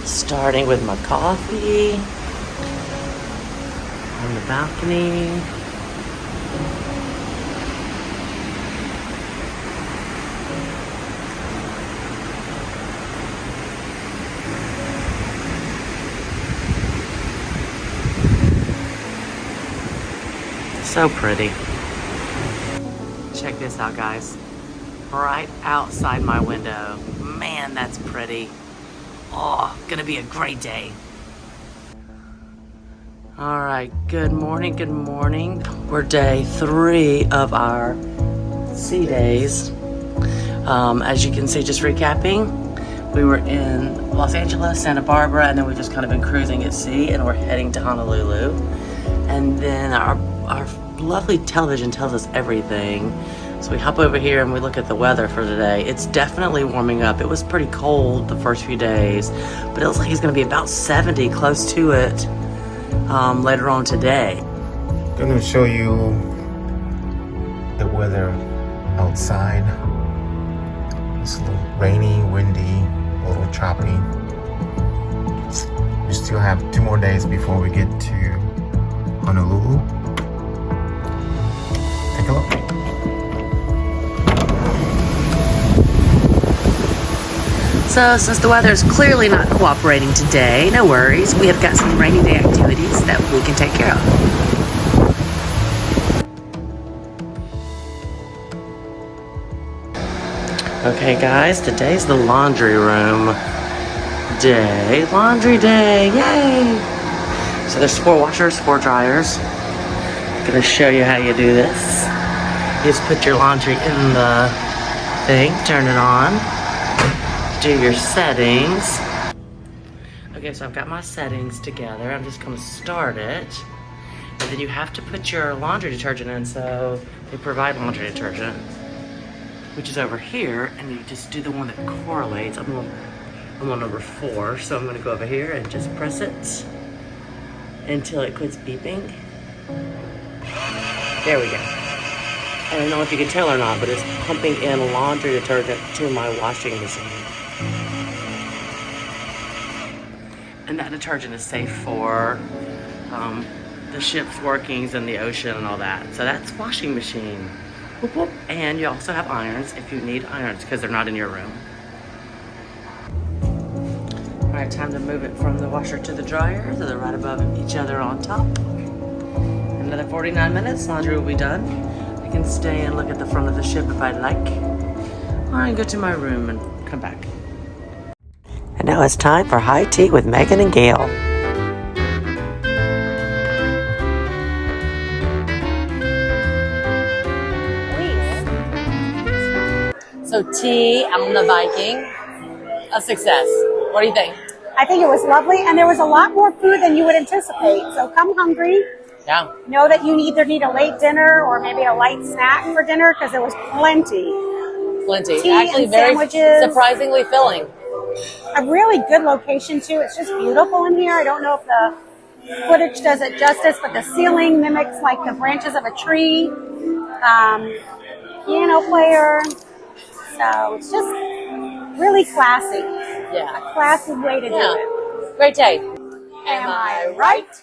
Starting with my coffee on the balcony. So pretty. Check this out, guys. Right outside my window. Man, that's pretty. Oh, gonna be a great day. All right, good morning, good morning. We're day 3 of our sea days. As you can see, just recapping, we were in Los Angeles, Santa Barbara, and then we've just kind of been cruising at sea, and we're heading to Honolulu. And then our lovely television tells us everything. So we hop over here and we look at the weather for today. It's definitely warming up. It was pretty cold the first few days, but it looks like it's gonna be about 70, close to it, later on today. I'm gonna show you the weather outside. It's a little rainy, windy, a little choppy. We still have 2 more days before we get to Honolulu. Take a look. So since the weather is clearly not cooperating today, no worries. We have got some rainy day activities that we can take care of. Okay guys, today's the laundry room day. Laundry day, yay! So there's 4 washers, 4 dryers. I'm gonna show you how you do this. You just put your laundry in the thing, turn it on. Do your settings. Okay, so I've got my settings together. I'm just gonna start it. And then you have to put your laundry detergent in, so they provide laundry detergent, which is over here, and you just do the one that correlates. I'm on number 4, so I'm gonna go over here and just press it until it quits beeping. There we go. I don't know if you can tell or not, but it's pumping in laundry detergent to my washing machine. And that detergent is safe for the ship's workings and the ocean and all that. So that's washing machine. Whoop, whoop. And you also have irons if you need irons because they're not in your room. All right, time to move it from the washer to the dryer. So they're right above each other on top. Another 49 minutes, laundry will be done. I can stay and look at the front of the ship if I'd like. Or I can go to my room and come back. And now it's time for high tea with Megan and Gail. So tea on the Viking, a success. What do you think? I think it was lovely, and there was a lot more food than you would anticipate. So come hungry. Yeah. Know that you either need a late dinner or maybe a light snack for dinner because there was plenty. Plenty. Tea Actually, and very sandwiches. surprisingly filling. A really good location too. It's just beautiful in here. I don't know if the footage does it justice, but the ceiling mimics like the branches of a tree. Piano player. So it's just really classy. Yeah. A classy way to do it. Great day. Am I right?